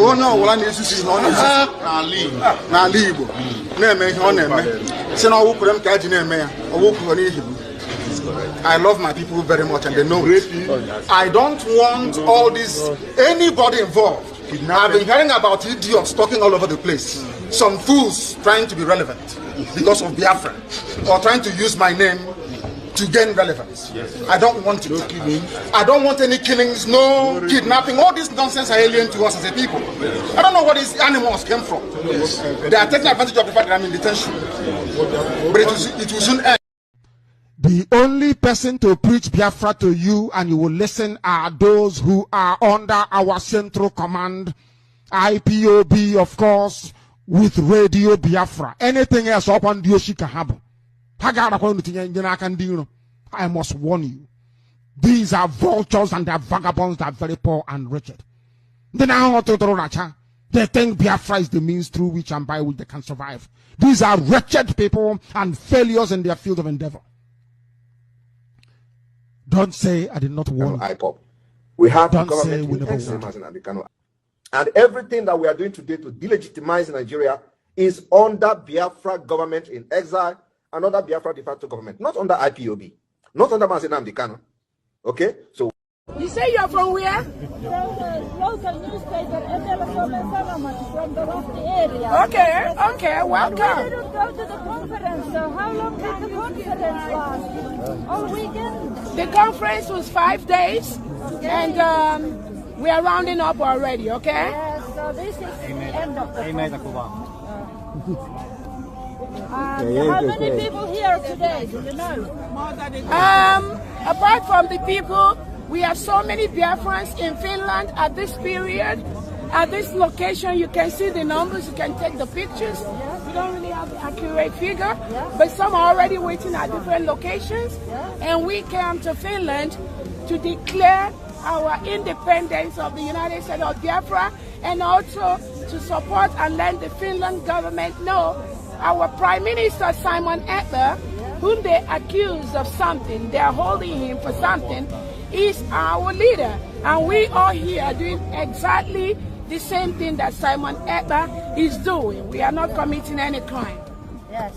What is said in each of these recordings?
Oh no, well I need to see no na Igbo. Na me ho na me. Se na wo kurem ka ji na me ya. Owo ku ni Igbo. I love my people very much and they know it. I don't want all this, anybody involved. I've been hearing about idiots talking all over the place. Some fools trying to be relevant because of Biafra or trying to use my name to gain relevance. I don't want it. I don't want any killings, no kidnapping. All this nonsense are alien to us as a people. I don't know where these animals came from. They are taking advantage of the fact that I'm in detention. But it will soon end. The only person to preach Biafra to you and you will listen are those who are under our central command, IPOB, of course, with Radio Biafra. Anything else up on Dioshikahabu. I must warn you. These are vultures and they are vagabonds that are very poor and wretched. They think Biafra is the means through which and by which they can survive. These are wretched people and failures in their field of endeavor. Don't say I did not warn you. We have Don't the say we government never in warned Nnamdi Kanu. And everything that we are doing today to delegitimize Nigeria is under Biafra government in exile and under Biafra de facto government, not under IPOB, not under Nnamdi Kanu. Okay? So you say you're from where? From the local newspaper, from the Lahti area. Okay, welcome. We didn't go to the conference, so how long did the conference last? All weekend? The conference was 5 days, and we are rounding up already, okay? Yes, so this is the end of the how many people here today, do you know? Apart from the people, we have so many Biafrans in Finland at this period, at this location. You can see the numbers, you can take the pictures. We don't really have the accurate figure, but some are already waiting at different locations. And we came to Finland to declare our independence of the United States of Biafra, and also to support and let the Finland government know our Prime Minister Simon Ekberg, whom they accuse of something, they are holding him for something, is our leader. And we are here doing exactly the same thing that Simon Ekberg is doing. We are not committing any crime. Yes.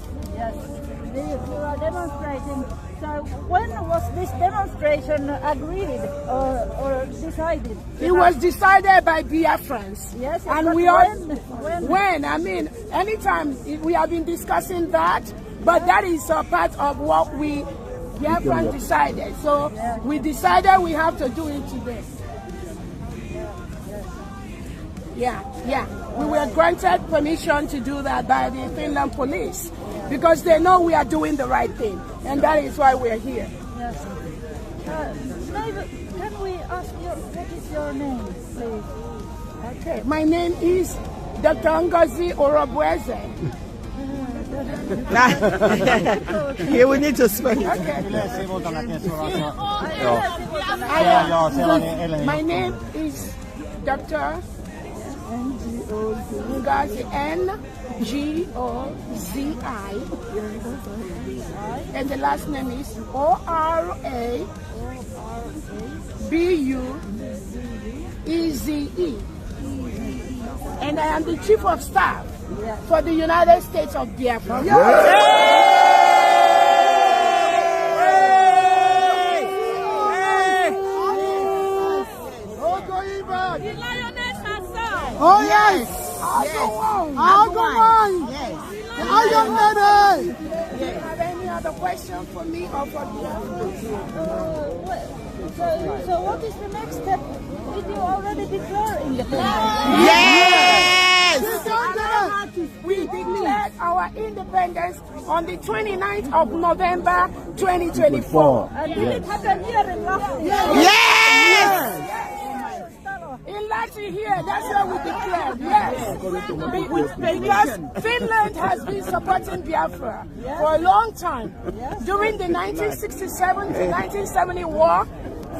You are demonstrating. So when was this demonstration agreed or decided? It was decided by Biafrans. Yes, and we are when? I mean, anytime we have been discussing that, but that is a part of what we Biafrans decided. So we decided we have to do it today. Yeah. We were granted permission to do that by the Finland police because they know we are doing the right thing, and that is why we are here. Yes. Can we ask what is your name, please? Okay, my name is Dr. Ngozi Orobweze. Here we need to speak. Okay. My name is Dr. Ngozi, N-G-O-Z-I, and the last name is O-R-A-B-U-E-Z-E. And I am the Chief of Staff for the United States of Biafra. Oh yes! I'll go on! Yes. I am ready! Do you have any other question for me or for So what is the next step? Did you already declare independence? Yes! We declared our independence on the 29th of November 2024. And did it happen here in Lahti? Yes! In Lahti here, that's where we declared, yes. Because Finland has been supporting Biafra for a long time. During the 1967 to 1970 war,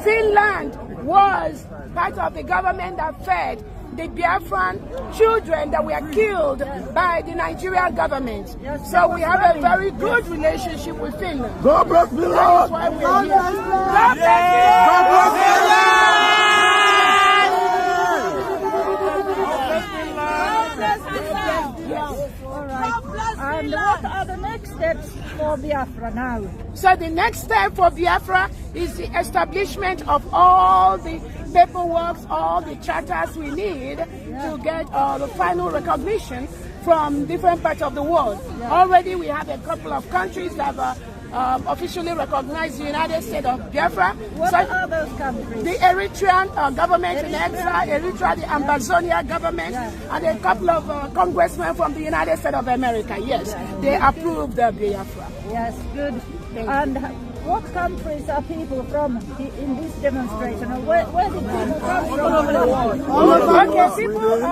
Finland was part of the government that fed the Biafran children that were killed by the Nigerian government. So we have a very good relationship with Finland. God bless me, Lord! That's why we're here. God bless you! God bless you! And what are the next steps for Biafra now? So the next step for Biafra is the establishment of all the paperwork, all the charters we need to get the final recognition from different parts of the world. Already we have a couple of countries that have officially recognized the United States of Biafra. What are those countries? The Eritrean government in exile, Eritrea, the Ambazonia government, and a couple of congressmen from the United States of America. Yes, they approved the Biafra. Yes, good. And what countries are people from in this demonstration? Or where did people come from? All over the world. Okay, people,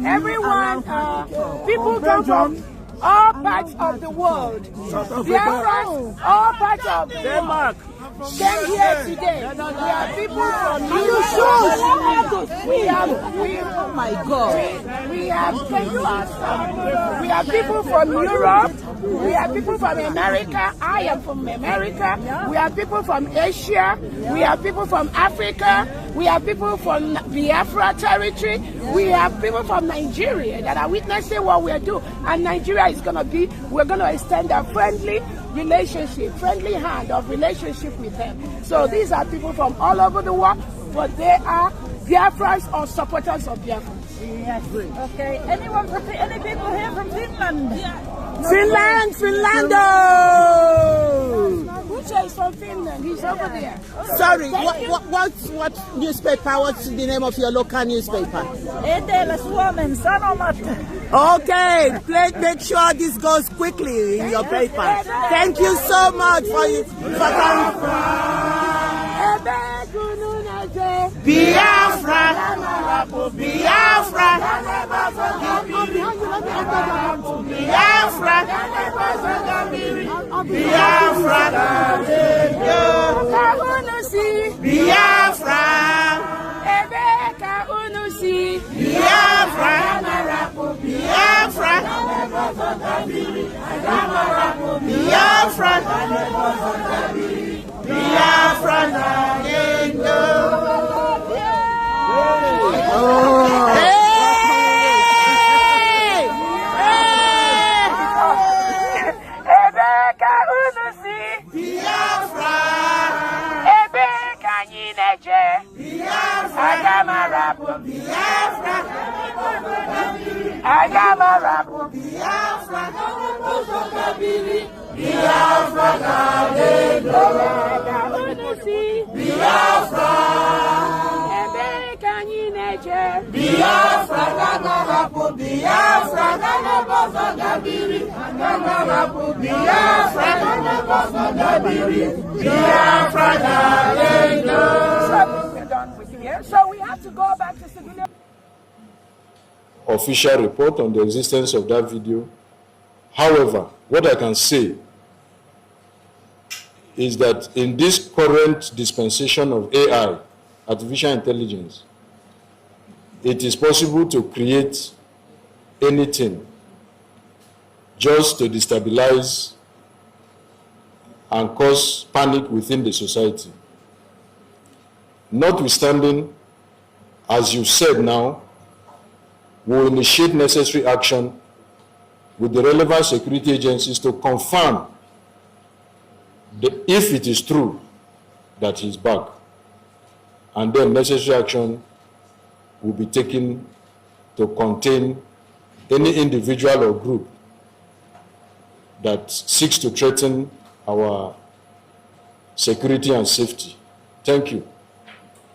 everyone, people come from all parts of the world. Biafrans, all parts of the world. Came here today. We have people from Europe. Oh my God. We have people from Europe. We have people from America. I am from America. We have people from Asia. We have people from Africa. We have people from Biafra territory. We have people from Nigeria that are witnessing what we are doing. And Nigeria is going to be, we're going to extend a friendly relationship, friendly hand of relationship with them. So these are people from all over the world, but they are Biafrans or supporters of Biafra. Yes. Okay. Anyone from any people here from Finland? Finlando! Uche is from Finland. He's over there. Sorry, what newspaper? What's the name of your local newspaper? Etelä-Suomen Sanomat. Okay, make sure this goes quickly in your paper. Thank you so much for coming. Biafra, Biafra, Biafra, Biafra, Biafra, Biafra, So we have to go back to civilian. Official report on the existence of that video. However, what I can say is that in this current dispensation of AI, artificial intelligence, it is possible to create anything just to destabilize and cause panic within the society. Notwithstanding, as you said now, we will initiate necessary action with the relevant security agencies to confirm if it is true that he's back. And then necessary action will be taken to contain any individual or group that seeks to threaten our security and safety. Thank you.